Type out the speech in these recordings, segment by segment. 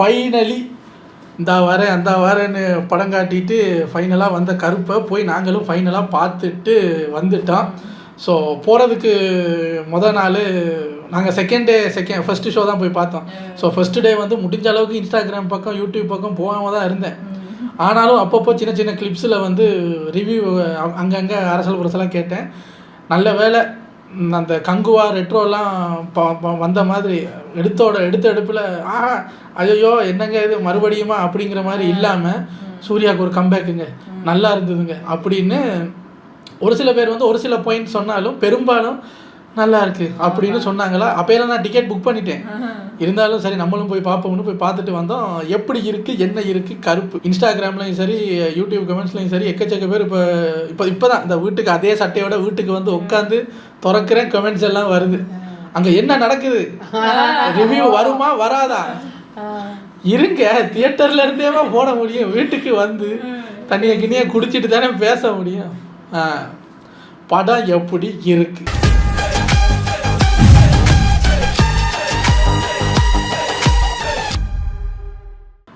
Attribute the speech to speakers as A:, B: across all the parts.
A: Finally இந்த வரேன் அந்த வரேன்னு படம் காட்டிட்டு ஃபைனலாக வந்த கருப்பை போய் நாங்களும் ஃபைனலாக பார்த்துட்டு வந்துட்டோம். ஸோ போகிறதுக்கு நாள் நாங்கள் ஃபஸ்ட்டு ஷோ தான் போய் பார்த்தோம். ஸோ ஃபஸ்ட்டு டே வந்து முடிஞ்ச அளவுக்கு இன்ஸ்டாகிராம் பக்கம் யூடியூப் பக்கம் போகாமல் தான் இருந்தேன். ஆனாலும் அப்பப்போ சின்ன சின்ன கிளிப்ஸில் வந்து ரிவ்யூ அங்கங்கே அரசல் புரசலாம் கேட்டேன். நல்ல வேலை அந்த கங்குவா ரெட்ரோலாம் வந்த மாதிரி எடுத்த எடுப்பில் ஐயோ என்னங்க இது மறுபடியுமா அப்படிங்கிற மாதிரி இல்லாமல் சூர்யாவுக்கு ஒரு கம்பேக்குங்க நல்லா இருந்ததுங்க அப்படின்னு ஒரு சில பேர் வந்து ஒரு சில பாயிண்ட் சொன்னாலும் பெரும்பாலும் நல்லா இருக்குது அப்படின்னு சொன்னாங்களா. அப்போயெல்லாம் நான் டிக்கெட் புக் பண்ணிட்டேன். இருந்தாலும் சரி நம்மளும் போய் பார்ப்போம்னு போய் பார்த்துட்டு வந்தோம். எப்படி இருக்குது என்ன இருக்குது கருப்பு இன்ஸ்டாகிராம்லையும் சரி யூடியூப் கமெண்ட்ஸ்லையும் சரி எக்கச்சக்க பேர் இப்போ தான் இந்த வீட்டுக்கு அதே சட்டையோட வீட்டுக்கு வந்து உட்காந்து திறக்கிறேன் கமெண்ட்ஸ் எல்லாம் வருது. அங்கே என்ன நடக்குது, ரிவ்யூ வருமா வராதா, இருங்க தியேட்டர்ல இருந்தேவா போட முடியும், வீட்டுக்கு வந்து தண்ணியை கிண்ணியை குடிச்சிட்டு தானே பேச முடியும். படம் எப்படி இருக்கு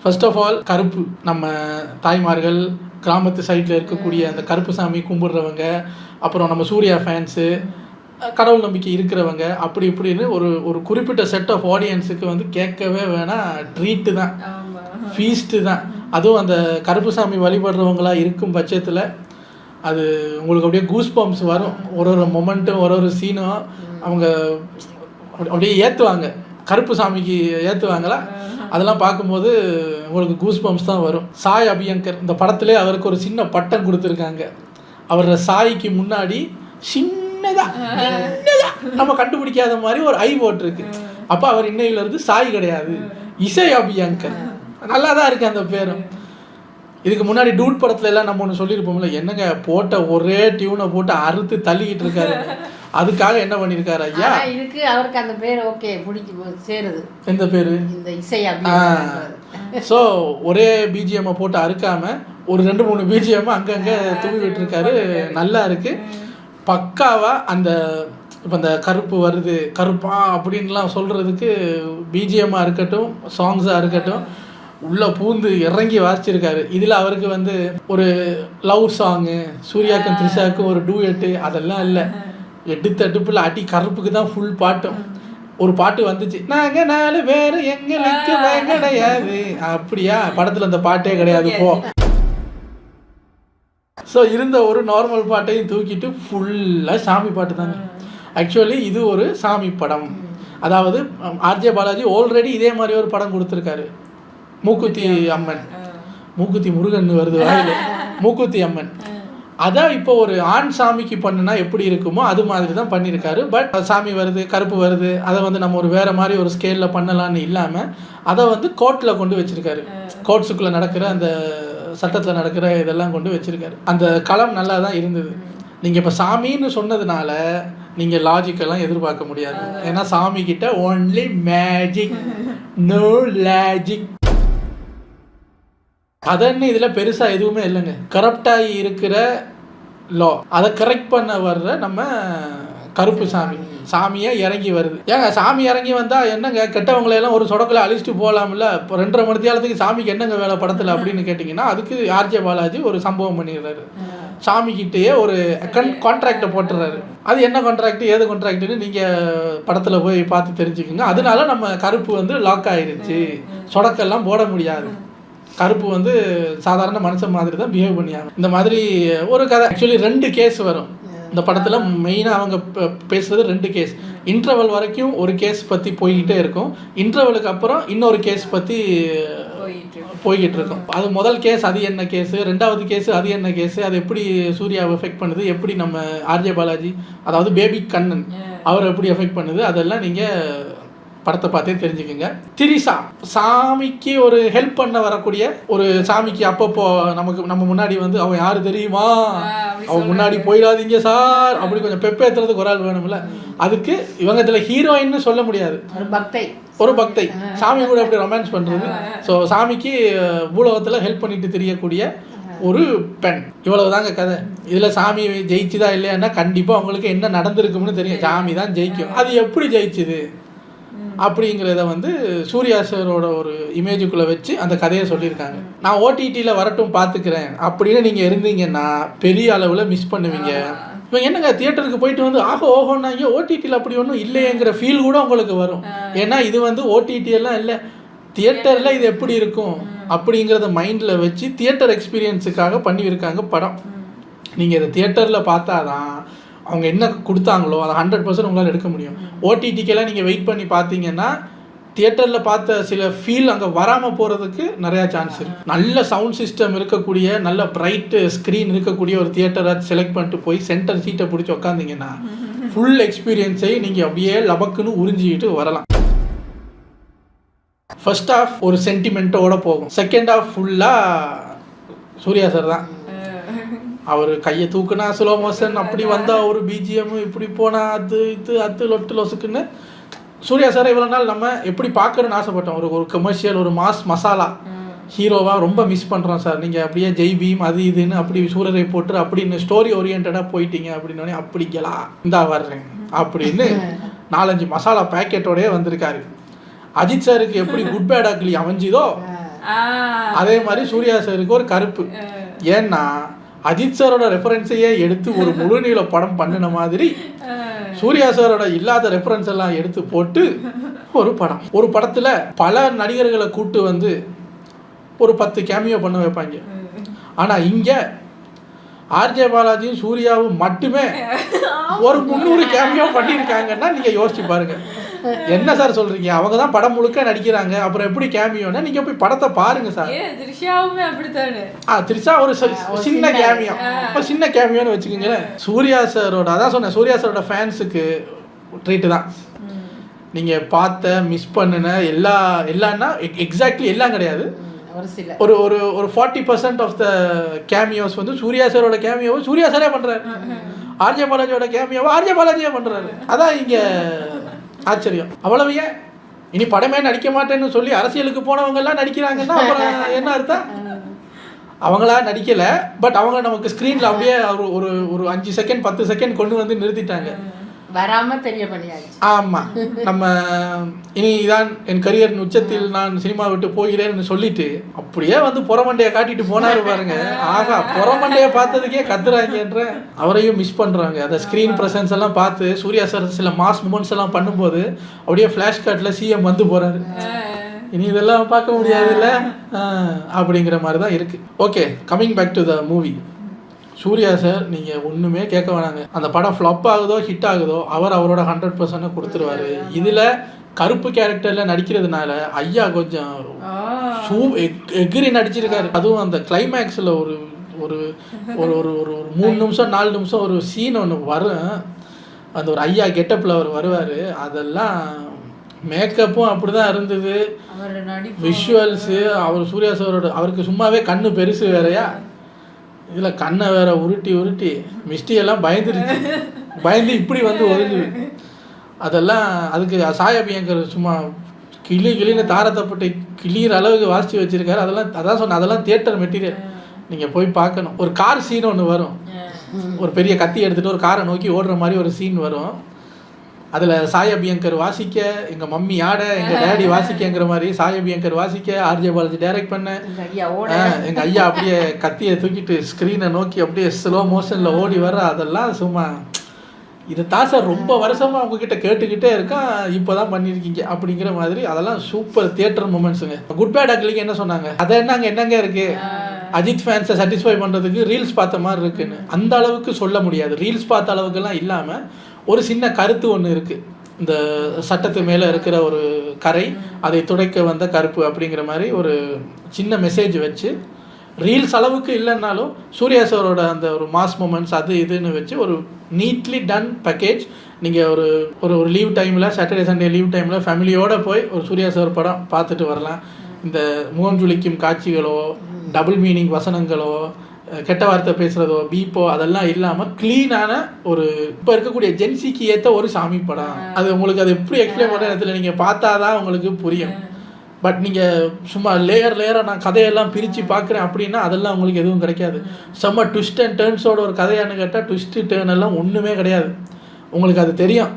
A: ஃபர்ஸ்ட் ஆஃப் ஆல் கருப்பு நம்ம தாய்மார்கள் கிராமத்து சைடில் இருக்கக்கூடிய அந்த கருப்பு சாமி கும்பிட்றவங்க, அப்புறம் நம்ம சூர்யா ஃபேன்ஸு, கடவுள் நம்பிக்கை இருக்கிறவங்க அப்படி இப்படின்னு ஒரு குறிப்பிட்ட செட் ஆஃப் ஆடியன்ஸுக்கு வந்து கேட்கவே வேணாம், ட்ரீட்டு தான், ஃபீஸ்ட்டு தான். அதுவும் அந்த கருப்பு சாமி வழிபடுறவங்களா இருக்கும் பட்சத்தில் அது உங்களுக்கு அப்படியே கூஸ் பம்ப்ஸ் வரும். ஒரு மொமெண்ட்டும் ஒரு சீனும் அவங்க அப்படியே ஏற்றுவாங்க, கருப்பு சாமிக்கு ஏற்றுவாங்களா, அதெல்லாம் பார்க்கும்போது உங்களுக்கு கூஸ் பம்ப்ஸ் தான் வரும். சாய் அபியங்கர் இந்த படத்திலே அவருக்கு ஒரு சின்ன பட்டம் கொடுத்துருக்காங்க. அவரோட சாய்க்கு முன்னாடி சின்னதாக நம்ம கண்டுபிடிக்காத மாதிரி ஒரு ஐ போட்டிருக்கு. அப்போ அவர் இன்னையிலேருந்து சாய் கிடையாது, இசை அபியங்கர். நல்லா தான் இருக்குது அந்த பேரும். இதுக்கு முன்னாடி டூட் படத்துல எல்லாம் நம்ம ஒன்று சொல்லியிருப்போம்ல, என்னங்க போட்ட ஒரே டியூனை போட்டு அறுத்து தள்ளிக்கிட்டு இருக்காரு, அதுக்காக என்ன பண்ணியிருக்காரு ஐயா.
B: இதுக்கு அவருக்கு அந்த பேர் ஓகே பிடிக்கும் சேருது.
A: எந்த பேரு?
B: இந்த இசை.
A: ஸோ ஒரே பிஜிஎம்மை போட்டு அறுக்காம ஒரு 2-3 பிஜிஎம் அங்கங்கே தூவி விட்டுருக்காரு. நல்லா இருக்கு பக்காவா. அந்த இப்போ இந்த கருப்பு வருது கருப்பா அப்படின்லாம் சொல்கிறதுக்கு பிஜிஎம்மாக இருக்கட்டும் சாங்ஸாக இருக்கட்டும் உள்ளே பூந்து இறங்கி வாசிச்சிருக்காரு. இதில் அவருக்கு வந்து ஒரு லவ் சாங்கு, சூர்யாக்கும் த்ரிஷாவுக்கும் ஒரு டூயட்டு, அதெல்லாம் இல்லை. எடுத்த அடுப்பில் அடி கருப்புக்கு தான் ஃபுல் பாட்டும். ஒரு பாட்டு வந்துச்சு, நாங்கள் 4 பேர் எங்களுக்கு கிடையாது, அப்படியா படத்தில் அந்த பாட்டே கிடையாது போ. ஸோ இருந்த ஒரு நார்மல் பாட்டையும் தூக்கிட்டு ஃபுல்லாக சாமி பாட்டு தாங்க. ஆக்சுவலி இது ஒரு சாமி படம். அதாவது ஆர்ஜே பாலாஜி ஆல்ரெடி இதே மாதிரி ஒரு படம் கொடுத்துருக்காரு, மூக்குத்தி அம்மன், மூக்குத்தி முருகன் வருது வாயில், மூக்குத்தி அம்மன். அதான் இப்போ ஒரு ஆண் சாமிக்கு பண்ணுனா எப்படி இருக்குமோ அது மாதிரி தான் பண்ணியிருக்காரு. பட் சாமி வருது கருப்பு வருது அதை வந்து நம்ம ஒரு வேறு மாதிரி ஒரு ஸ்கேலில் பண்ணலான்னு இல்லாமல் அதை வந்து கோர்ட்டில் கொண்டு வச்சுருக்காரு. கோர்ட்ஸுக்குள்ளே நடக்கிற அந்த சட்டத்தில் நடக்கிற இதெல்லாம் கொண்டு வச்சுருக்காரு. அந்த களம் நல்லா தான் இருந்தது. நீங்கள் இப்போ சாமின்னு சொன்னதுனால நீங்கள் லாஜிக்கெல்லாம் எதிர்பார்க்க முடியாது. ஏன்னா சாமி கிட்ட ஓன்லி மேஜிக், நோ லாஜிக். அதன்னு இதில் பெருசாக எதுவுமே இல்லைங்க. கரப்டாகி இருக்கிற லா அதை கரெக்ட் பண்ண வர்ற நம்ம கருப்பு சாமியை இறங்கி வருது. ஏங்க சாமி இறங்கி வந்தால் என்னங்க கெட்டவங்களையெல்லாம் ஒரு சொடக்கில் அழிச்சிட்டு போகலாம்ல. இப்போ 2.5 மணி நேரத்துக்கு சாமிக்கு என்னங்க வேலை படத்தில் அப்படின்னு கேட்டிங்கன்னா அதுக்கு ஆர்ஜே பாலாஜி ஒரு சம்பவம் பண்ணிடுறாரு. சாமிக்கிட்டேயே ஒரு கான்ட்ராக்டை போட்டுறாரு. அது என்ன கான்ட்ராக்ட் ஏது கான்ட்ராக்ட்னு நீங்கள் படத்தில் போய் பார்த்து தெரிஞ்சுக்கோங்க. அதனால நம்ம கருப்பு வந்து லாக் ஆகிடுச்சு, சொடக்கெல்லாம் போட முடியாது. கருப்பு வந்து சாதாரண மனுஷன் மாதிரி தான் பிஹேவ் பண்ணியாங்க. இந்த மாதிரி ஒரு கதை. ஆக்சுவலி 2 கேஸ் வரும் இந்த படத்தில். மெயினாக அவங்க பேசுகிறது 2 கேஸ். இன்டர்வல் வரைக்கும் ஒரு கேஸ் பற்றி போய்கிட்டே இருக்கும், இன்டர்வலுக்கு அப்புறம் இன்னொரு கேஸ் பற்றி போய்கிட்டு இருக்கும். அது முதல் கேஸ் அது என்ன கேஸு, 2வது கேஸு அது என்ன கேஸு, அது எப்படி சூர்யாவை எஃபெக்ட் பண்ணுது, எப்படி நம்ம ஆர்ஜே பாலாஜி அதாவது பேபி கண்ணன் அவர் எப்படி எஃபெக்ட் பண்ணுது, அதெல்லாம் நீங்கள் படத்தை பார்த்தே தெரிஞ்சுக்கோங்க. திரிசா சாமிக்கு ஒரு ஹெல்ப் பண்ண வரக்கூடிய ஒரு சாமிக்கு அப்பப்போ நம்ம முன்னாடி வந்து அவன் யாரு தெரியுமா, அவன் முன்னாடி போயிடாதீங்க சார் அப்படி கொஞ்சம் பெப்பேத்துறதுக்கு ஒரு ஆள் வேணும்ல. அதுக்கு இவங்க இதில் ஹீரோயின்னு சொல்ல முடியாது, ஒரு பக்தை சாமி கூட அப்படி ரொமான்ஸ் பண்ணுறது. ஸோ சாமிக்கு பூலோகத்தில் ஹெல்ப் பண்ணிட்டு தெரியக்கூடிய ஒரு பெண். இவ்வளவு தாங்க கதை. இதில் சாமி ஜெயிச்சுதா இல்லையான்னா கண்டிப்பாக அவங்களுக்கு என்ன நடந்திருக்கும்னு தெரியும். சாமி தான் ஜெயிக்கும். அது எப்படி ஜெயிச்சுது அப்படிங்கிறத வந்து சூர்யா சாரோட ஒரு இமேஜுக்குள்ளே வச்சு அந்த கதையை சொல்லியிருக்காங்க. நான் ஓடிடியில் வரட்டும் பார்த்துக்கிறேன் அப்படின்னு நீங்கள் இருந்தீங்கன்னா பெரிய அளவில் மிஸ் பண்ணுவீங்க. இப்போ என்னங்க தியேட்டருக்கு போயிட்டு வந்து ஓஹோன்னாங்க, ஓடிடியில் அப்படி ஒன்றும் இல்லையேங்கிற ஃபீல் கூட உங்களுக்கு வரும். ஏன்னா இது வந்து ஓடிடி எல்லாம் இல்லை, தியேட்டரில் இது எப்படி இருக்கும் அப்படிங்கிறத மைண்டில் வச்சு தியேட்டர் எக்ஸ்பீரியன்ஸுக்காக பண்ணியிருக்காங்க படம். நீங்கள் இதை தியேட்டரில் பார்த்தா தான் அவங்க என்ன கொடுத்தாங்களோ அதை 100% உங்களால் எடுக்க முடியும். ஓடிடிக்கெல்லாம் நீங்கள் வெயிட் பண்ணி பார்த்தீங்கன்னா தியேட்டரில் பார்த்த சில ஃபீல் அங்கே வராமல் போகிறதுக்கு நிறையா சான்ஸ் இருக்குது. நல்ல சவுண்ட் சிஸ்டம் இருக்கக்கூடிய, நல்ல பிரைட்டு ஸ்க்ரீன் இருக்கக்கூடிய ஒரு தியேட்டரை செலக்ட் பண்ணிட்டு போய் சென்டர் சீட்டை பிடிச்சி உக்காந்திங்கன்னா ஃபுல் எக்ஸ்பீரியன்ஸை நீங்கள் அப்படியே லபக்குன்னு உறிஞ்சிக்கிட்டு வரலாம். ஃபர்ஸ்ட் ஹாஃப் ஒரு சென்டிமெண்ட்டோட போகும், செகண்ட் ஹாஃப் ஃபுல்லாக சூர்யா சார் தான். அவர் கையை தூக்குனா ஸ்லோ மோஷன், அப்படி வந்தால் ஒரு பிஜிஎம், இப்படி போனால் அது லொட்டு லொசுக்குன்னு சூர்யா சார் இவ்வளோ நாள் நம்ம எப்படி பார்க்கணுன்னு ஆசைப்பட்டோம். ஒரு கமர்ஷியல், ஒரு மாஸ் மசாலா ஹீரோவாக ரொம்ப மிஸ் பண்ணுறோம் சார். நீங்கள் அப்படியே ஜெய் பீம் அது இதுன்னு அப்படி சூரரை போட்டு அப்படின்னு ஸ்டோரி ஓரியன்டாக போயிட்டீங்க அப்படின்னோடனே அப்படிங்களா இந்தா வர்றேன் அப்படின்னு 4-5 மசாலா பேக்கெட்டோடய வந்திருக்காரு. அஜித் சாருக்கு எப்படி குட் பேட் அக்லி அமைஞ்சுதோ அதே மாதிரி சூர்யா சாருக்கு ஒரு கருப்பு. ஏன்னா அஜித் சாரோட ரெஃபரன்ஸையே எடுத்து ஒரு முழுநீள படம் பண்ணின மாதிரி சூர்யா சாரோட இல்லாத ரெஃபரன்ஸ் எல்லாம் எடுத்து போட்டு ஒரு படம். ஒரு படத்தில் பல நடிகர்களை கூட்டு வந்து ஒரு 10 கேமியோ பண்ண வைப்பாங்க. ஆனால் இங்கே ஆர்ஜே பாலாஜியும் சூர்யாவும் மட்டுமே ஒரு 300 கேமியோ பண்ணியிருக்காங்கன்னா நீங்கள் யோசிச்சு பாருங்க. என்ன சார் சொல்றீங்க? அவங்க தான் படம் முழுக்க நடிக்கிறாங்க, அப்புறம் எப்படி கேமியோன்னா நீங்க போய் படத்தை பாருங்க சார்.
B: த்ரிஷாவுமே அப்படித்தானே.
A: த்ரிஷா ஒரு சின்ன கேமியோ, சின்ன கேமியோன்னு வச்சுக்கோங்களேன். சூர்யா சாரோட அதான் சொன்னேன், சூர்யா சாரோட ஃபேன்ஸுக்கு ட்ரீட்டு தான். நீங்க பார்த்த மிஸ் பண்ணின எல்லாம்னா எக்ஸாக்ட்லி எல்லாம் கிடையாது, ஒரு ஒரு ஒரு 40% ஆஃப் த கேமியோஸ் வந்து சூர்யா சாரோட கேமியோவை சூர்யா சாரே பண்றாரு, ஆர்ஜே பாலாஜியோட கேமியோவை ஆர்ஜே பாலாஜியே பண்றாரு. அதான் இங்க ஆச்சரியம். அவ்வளவு ஏன் இனி படமே நடிக்க மாட்டேன்னு சொல்லி அரசியலுக்கு போனவங்க எல்லாம் நடிக்கிறாங்கன்னா அப்புறம் என்ன அர்த்தம்? அவங்களா நடிக்கல, பட் அவங்க நமக்கு ஸ்க்ரீன்ல அப்படியே ஒரு ஒரு 5 செகண்ட் 10 செகண்ட் கொண்டு வந்து நிறுத்திட்டாங்க,
B: வராம தெரிய பண்ணியாச்சு.
A: ஆமா, நம்ம இனிதான் என் கரியரின் உச்சத்தில் நான் சினிமா விட்டு போகிறேன்னு சொல்லிட்டு அப்படியே வந்து புறமண்டையை காட்டிட்டு போனாரு பாருங்க. ஆகா, புறமண்டையை பார்த்ததுக்கே கத்துறாங்கன்ற அவரையும் மிஸ் பண்றாங்க. அந்த ஸ்கிரீன் பிரசன்ஸ் எல்லாம் பார்த்து சூர்யா சார் சில மாஸ் மூமெண்ட்ஸ் எல்லாம் பண்ணும்போது அப்படியே ஃபிளாஷ் கார்ட்ல சிஎம் வந்து போறாரு. இனி இதெல்லாம் பார்க்க முடியாதுல்ல அப்படிங்கிற மாதிரி தான் இருக்கு. Okay, coming back to the movie. Suriya sir நீங்கள் ஒன்றுமே கேட்க வேணாங்க, அந்த படம் ஃப்ளாப் ஆகுதோ ஹிட் ஆகுதோ அவரோட 100% கொடுத்துருவாரு. இதில் கருப்பு கேரக்டரில் நடிக்கிறதுனால ஐயா கொஞ்சம் எகிரி நடிச்சிருக்காரு. அதுவும் அந்த கிளைமேக்ஸில் ஒரு ஒரு ஒரு ஒரு ஒரு 3 நிமிஷம் 4 நிமிஷம் ஒரு சீன் ஒன்று வரும், அந்த ஒரு ஐயா கெட்டப்பில் அவர் வருவார். அதெல்லாம் மேக்கப்பும் அப்படி தான் இருந்தது, விஷுவல்ஸு. அவர் சூர்யா சாரோட அவருக்கு சும்மாவே கண்ணு பெருசு வேறையா, இதில் கண்ணை வேற உருட்டி மிஸ்டியெல்லாம் பயந்து இப்படி வந்து ஒதுங்குது. அதெல்லாம் அதுக்கு சாயபியங்கர் சும்மா கிளின்னு தாரத்தைப்பட்டு கிளிகிற அளவுக்கு வாசித்து வச்சுருக்காரு. அதான் சொன்னேன், அதெல்லாம் தியேட்டர் மெட்டீரியல், நீங்கள் போய் பார்க்கணும். ஒரு கார் சீன் ஒன்று வரும், ஒரு பெரிய கத்தி எடுத்துகிட்டு ஒரு காரை நோக்கி ஓடுற மாதிரி ஒரு சீன் வரும். அதில் சாயபியங்கர் வாசிக்க, எங்கள் மம்மி ஆட, எங்கள் டேடி வாசிக்கங்கிற மாதிரி சாயபியங்கர் வாசிக்க, ஆர்ஜே பாலாஜி டைரக்ட் பண்ண, எங்கள் ஐயா அப்படியே கத்தியை தூக்கிட்டு ஸ்க்ரீனை நோக்கி அப்படியே ஸ்லோ மோஷனில் ஓடி வர, அதெல்லாம் சும்மா இது தான் சார் ரொம்ப வருஷமாக உங்ககிட்ட கேட்டுக்கிட்டே இருக்கான், இப்போ தான் பண்ணியிருக்கீங்க அப்படிங்கிற மாதிரி. அதெல்லாம் சூப்பர் தியேட்டர் மூமெண்ட்ஸுங்க. குட் பேட் அக்லிக்கு என்ன சொன்னாங்க, அதை என்னங்க இருக்குது, அஜித் ஃபேன்ஸை சாட்டிஸ்ஃபை பண்ணுறதுக்கு ரீல்ஸ் பார்த்த மாதிரி இருக்குன்னு. அந்த அளவுக்கு சொல்ல முடியாது, ரீல்ஸ் பார்த்த அளவுக்குலாம் இல்லாமல் ஒரு சின்ன கருத்து ஒன்று இருக்குது. இந்த சட்டத்து மேலே இருக்கிற ஒரு கரை, அதை துடைக்க வந்த கருப்பு அப்படிங்கிற மாதிரி ஒரு சின்ன மெசேஜ் வச்சு, ரீல்ஸ் அளவுக்கு இல்லைன்னாலும் சூர்யா சாரோட அந்த ஒரு மாஸ் மூமெண்ட்ஸ் அது இதுன்னு வச்சு ஒரு நீட்லி டன் பேக்கேஜ். நீங்கள் ஒரு ஒரு லீவ் டைமில், சாட்டர்டே சண்டே லீவ் டைமில் ஃபேமிலியோடு போய் ஒரு சூர்யா சார் படம் பார்த்துட்டு வரலாம். இந்த முகம் ஜுளிக்கும் காட்சிகளோ, டபுள் மீனிங் வசனங்களோ, கெட்ட வார்த்தை பேசுகிறதோ, பீப்போ அதெல்லாம் இல்லாமல் க்ளீனான ஒரு இப்போ இருக்கக்கூடிய ஜென்சிக்கு ஏற்ற ஒரு சாமி படம். அது உங்களுக்கு அது எப்படி எக்ஸ்பிளைன் பண்ணுற இடத்துல நீங்கள் பார்த்தா தான் உங்களுக்கு புரியும். பட் நீங்கள் சும்மா லேயராக நான் கதையெல்லாம் பிரித்து பார்க்குறேன் அப்படின்னா அதெல்லாம் உங்களுக்கு எதுவும் கிடைக்காது. செம்ம ட்விஸ்ட் அண்ட் டேர்ன்ஸோட ஒரு கதையானு கேட்டால் ட்விஸ்ட்டு டேர்ன் எல்லாம் ஒன்றுமே கிடையாது. உங்களுக்கு அது தெரியும்,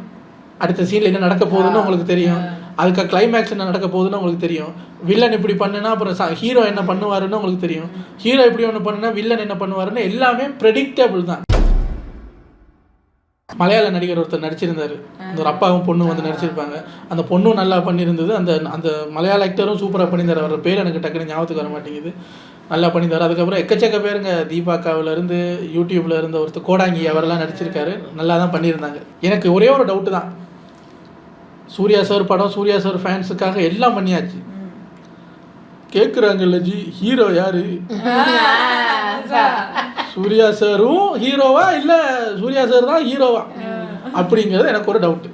A: அடுத்த சீனில் என்ன நடக்க போகுதுன்னு உங்களுக்கு தெரியும். அதுக்கு கிளைமேக்ஸ் என்ன நடக்க போகுதுன்னு உங்களுக்கு தெரியும். வில்லன் இப்படி பண்ணுனா அப்புறம் ஹீரோ என்ன பண்ணுவாருன்னு உங்களுக்கு தெரியும். ஹீரோ இப்படி ஒன்று பண்ணுனா வில்லன் என்ன பண்ணுவாருன்னு எல்லாமே ப்ரெடிக்டபிள் தான். மலையாள நடிகர் ஒருத்தர் நடிச்சிருந்தார். ஒரு அப்பாவும் பொண்ணும் வந்து நடிச்சிருப்பாங்க. அந்த பொண்ணும் நல்லா பண்ணியிருந்தது. அந்த மலையாள ஆக்டரும் சூப்பராக பண்ணியிருந்தார். அவர் பேர் எனக்கு டக்குனு ஞாபகத்துக்கு வர மாட்டேங்குது. நல்லா பண்ணியிருந்தார். அதுக்கப்புறம் எக்கச்சக்க பேருங்க தீபாக்காவிலேருந்து யூடியூப்பில் இருந்த ஒருத்தர் கோடாங்கி அவரெல்லாம் நடிச்சிருக்காரு. நல்லா தான் பண்ணியிருந்தாங்க. எனக்கு ஒரே ஒரு டவுட்டு தான். சூர்யா சார் படம், சூர்யா சார் ஃபேன்ஸுக்காக எல்லாம் பண்ணியாச்சு. கேட்குறாங்கல்ல ஜி, ஹீரோ யாரு? சூர்யா சாரும் ஹீரோவா இல்லை சூர்யா சார் தான் ஹீரோவா அப்படிங்கிறது எனக்கு ஒரு டவுட்டு.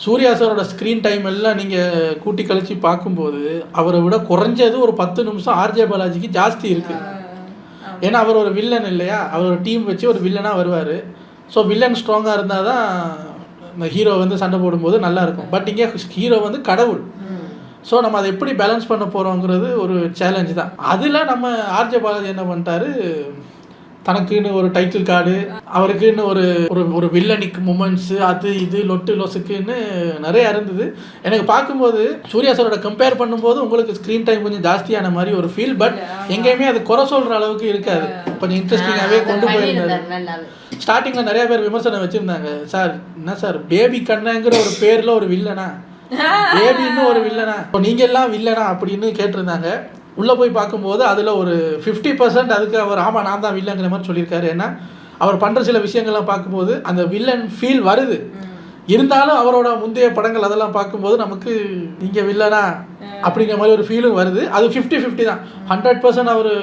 A: சூர்யா சாரோட ஸ்க்ரீன் டைம் எல்லாம் நீங்கள் கூட்டி கழிச்சு பார்க்கும்போது அவரை விட குறைஞ்சது ஒரு 10 நிமிஷம் ஆர்ஜே பாலாஜிக்கு ஜாஸ்தி இருக்குது. ஏன்னா அவர் ஒரு வில்லன் இல்லையா, அவர் ஒரு டீம் வச்சு ஒரு வில்லனாக வருவார். ஸோ வில்லன் ஸ்ட்ராங்காக இருந்தால் தான் இந்த ஹீரோ வந்து சண்டை போடும்போது நல்லாயிருக்கும். பட் இங்கே ஹீரோ வந்து கடவுள். ஸோ நம்ம அதை எப்படி பேலன்ஸ் பண்ண போகிறோங்கிறது ஒரு சேலஞ்சு தான். அதில் நம்ம ஆர்ஜே பாலாஜி என்ன பண்ணிட்டாரு, தனக்குன்னு ஒரு டைட்டில் கார்டு, அவருக்குன்னு ஒரு ஒரு வில்லனிக் மூமெண்ட்ஸு, அது இது லொட்டு லொசுக்குன்னு நிறையா இருந்தது. எனக்கு பார்க்கும்போது சூர்யா சாரோட கம்பேர் பண்ணும்போது உங்களுக்கு ஸ்க்ரீன் டைம் கொஞ்சம் ஜாஸ்தியான மாதிரி ஒரு ஃபீல். பட் எங்கேயுமே அது குறை சொல்கிற அளவுக்கு இருக்காது. கொஞ்சம் இன்ட்ரெஸ்டிங்காகவே கொண்டு போயிருந்தாரு. ஸ்டார்டிங்கில் நிறையா பேர் விமர்சனம் வச்சுருந்தாங்க, சார் என்ன சார் பேபி கண்ணங்கிற ஒரு பேரில் ஒரு வில்லனா, பேபின்னு ஒரு வில்லனா, இப்போ நீங்கள் எல்லாம் வில்லனா அப்படின்னு கேட்டிருந்தாங்க. உள்ளே போய் பார்க்கும்போது அதில் ஒரு 50% அதுக்கு அவர் ஆமாம் நான் தான் வில்லங்கிற மாதிரி சொல்லியிருக்காரு. ஏன்னா அவர் பண்ணுற சில விஷயங்கள்லாம் பார்க்கும்போது அந்த வில்லன் ஃபீல் வருது. இருந்தாலும் அவரோட முந்தைய படங்கள் அதெல்லாம் பார்க்கும்போது நமக்கு இங்கே வில்லனா அப்படிங்கிற மாதிரி ஒரு ஃபீலும் வருது. அது 50-50 தான். 100% அவர்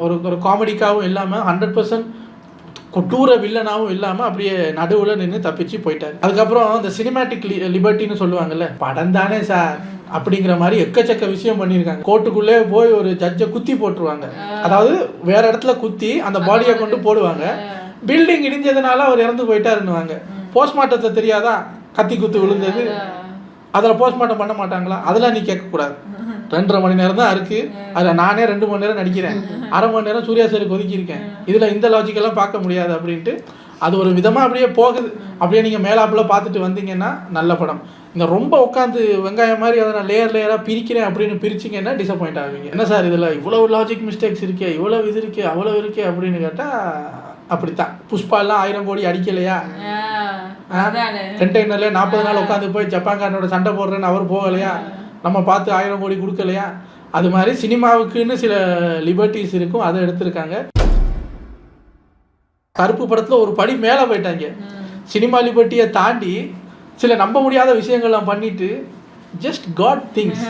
A: ஒரு காமெடிக்காகவும் இல்லாமல் 100% கொட்டூர வில்லனாகவும் இல்லாமல் அப்படியே நடுவில் நின்று தப்பிச்சு போயிட்டார். அதுக்கப்புறம் இந்த சினிமேட்டிக் லிபர்ட்டின்னு சொல்லுவாங்கல்ல, படம் தானே சார் அப்படிங்கிற மாதிரி எக்கச்சக்க விஷயம் பண்ணியிருக்காங்க. கோர்ட்டுக்குள்ளே போய் ஒரு ஜட்ஜை குத்தி போட்டுருவாங்க. அதாவது வேற இடத்துல குத்தி அந்த பாடியை கொண்டு போடுவாங்க. பில்டிங் இடிஞ்சதுனால அவர் இறந்து போயிட்டாருன்னுவாங்க. போஸ்ட்மார்ட்டத்தை தெரியாதா கத்தி குத்து விழுந்தது, அதில் போஸ்ட்மார்ட்டம் பண்ண மாட்டாங்களா? அதெல்லாம் நீ கேட்கக்கூடாது. 2.5 மணி நேரம் தான் இருக்குது. அதில் நானே 2 மணி நேரம் நடிக்கிறேன், 1/2 மணி நேரம் சூர்யா சாருக்கு ஒதுக்கியிருக்கேன். இதில் இந்த லாஜிக்கெல்லாம் பார்க்க முடியாது அப்படின்ட்டு அது ஒரு விதமாக அப்படியே போகுது. அப்படியே நீங்கள் மேலாப்பில் பார்த்துட்டு வந்தீங்கன்னா நல்ல படம். இந்த ரொம்ப உட்காந்து வெங்காயம் மாதிரி அதை நான் லேயராக பிரிக்கிறேன் அப்படின்னு பிரிச்சிங்கன்னா டிசப்பாயிண்ட் ஆகுவீங்க. என்ன சார் இதில் இவ்வளோ லாஜிக் மிஸ்டேக்ஸ் இருக்கே, இவ்வளோ இது இருக்கே, அவ்வளோ இருக்கே அப்படின்னு கேட்டால் அப்படித்தான். புஷ்பாலாம் 1000 கோடி அடிக்கலையா, கண்டெய்னர்ல 40 நாள் உட்காந்து போய் ஜப்பான்காரனோட சண்டை போடுறேன்னு அவர் போகலையா, நம்ம பார்த்து 1000 கோடி கொடுக்கலையா? அது மாதிரி சினிமாவுக்குன்னு சில லிபர்ட்டிஸ் இருக்கும், அதை எடுத்திருக்காங்க. கருப்பு படத்தில் ஒரு படி மேலே போயிட்டாங்க. சினிமா லிபர்ட்டியை தாண்டி சில நம்ப முடியாத விஷயங்கள்லாம் பண்ணிட்டு ஜஸ்ட் காட் திங்ஸ்.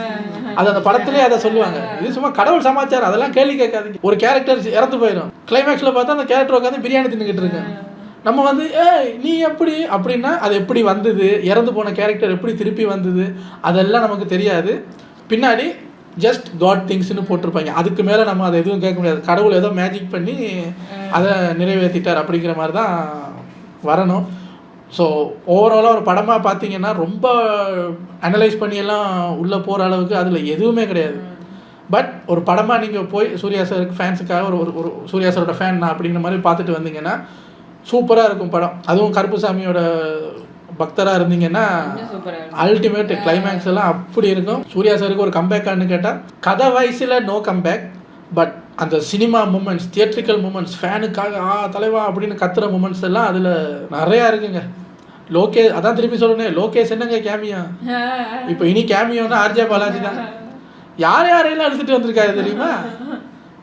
A: அது அந்த படத்திலே அதை சொல்லுவாங்க, இது சும்மா கடவுள் சமாச்சாரம், அதெல்லாம் கேள்வி கேட்காதீங்க. ஒரு கேரக்டர் இறந்து போயிடும், கிளைமேக்ஸில் பார்த்தா அந்த கேரக்டர் உட்காந்து பிரியாணி தின்னுக்கிட்டு இருக்கேன். நம்ம வந்து நீ எப்படி அப்படின்னா அது எப்படி வந்தது, இறந்து போன கேரக்டர் எப்படி திருப்பி வந்தது, அதெல்லாம் நமக்கு தெரியாது. பின்னாடி ஜஸ்ட் காட் திங்ஸ்னு போட்டிருப்பாங்க. அதுக்கு மேலே நம்ம அதை எதுவும் கேட்க முடியாது. கடவுள் ஏதோ மேஜிக் பண்ணி அதை நிறைவேற்றிட்டார் அப்படிங்கிற மாதிரி தான் வரணும். ஸோ ஓவராலாக ஒரு படமாக பார்த்தீங்கன்னா ரொம்ப அனலைஸ் பண்ணியெல்லாம் உள்ளே போகிற அளவுக்கு அதில் எதுவுமே கிடையாது. பட் ஒரு படமாக நீங்கள் போய் சூர்யா சாருக்கு ஃபேன்ஸுக்காக ஒரு சூர்யா சாரோட ஃபேன் நான் அப்படிங்கிற மாதிரி பார்த்துட்டு வந்தீங்கன்னா சூப்பராக இருக்கும் படம். அதுவும் கருப்புசாமியோட பக்தராக இருந்தீங்கன்னா அல்டிமேட் கிளைமேக்ஸ் எல்லாம் அப்படி இருக்கும். சூர்யா சாருக்கு ஒரு கம்பேக்கான்னு கேட்டால் கதை வயசில் நோ கம்பேக். பட் அந்த சினிமா மூமெண்ட்ஸ், தியேட்ரிக்கல் மூமெண்ட்ஸ், ஃபேனுக்காக தலைவா அப்படின்னு கத்துற மூமெண்ட்ஸ் எல்லாம் அதில் நிறையா இருக்குங்க. லோகேஷ், அதான் திருப்பி சொல்லணும், லோகேஷ் என்னங்க கேமியோ, இப்போ இனி கேமியோன்னா ஆர்ஜே பாலாஜி தான். யாரையெல்லாம் எடுத்துகிட்டு வந்திருக்காரு தெரியுமா?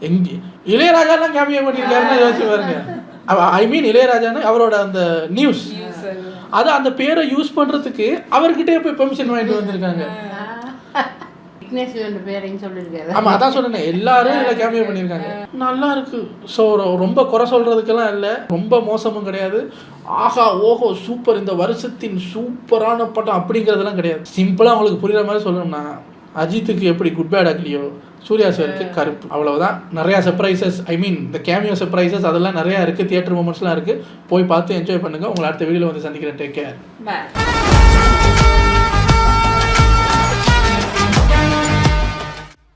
A: எங்கே இளையராஜாலாம் கேமியோ பண்ணியிருக்காருன்னு யோசிச்சு பாருங்க. ஐ மீன் இளையராஜான்னு அவரோட அந்த நியூஸ், அது அந்த பேரை யூஸ் பண்ணுறதுக்கு அவர்கிட்டே போய் பெர்மிஷன் வாங்கிட்டு வந்திருக்காங்க. ஆமாம், அதான் சொன்னேன், எல்லாரும் இதில் கேமியோ பண்ணியிருக்காங்க. நல்லா இருக்கு. ஸோ ரொம்ப குறை சொல்கிறதுக்கெல்லாம் இல்லை, ரொம்ப மோசமும் கிடையாது. ஆஹா ஓஹோ சூப்பர், இந்த வருஷத்தின் சூப்பரான படம் அப்படிங்கிறதெல்லாம் கிடையாது. சிம்பிளாக அவங்களுக்கு புரிகிற மாதிரி சொல்லணும்னா அஜித்துக்கு எப்படி குட் பேட் அக்லியோ, சூர்யா சாருக்கு கருப்பு, அவ்வளவுதான். நிறையா சர்ப்ரைசஸ், ஐ மீன் இந்த கேமியோ சர்ப்ரைசஸ் அதெல்லாம் நிறையா இருக்குது. தியேட்டர் மூமெண்ட்ஸ்லாம் இருக்குது. போய் பார்த்து என்ஜாய் பண்ணுங்கள். உங்களை அடுத்த வீடியோவில் வந்து சந்திக்கிறேன். Take care.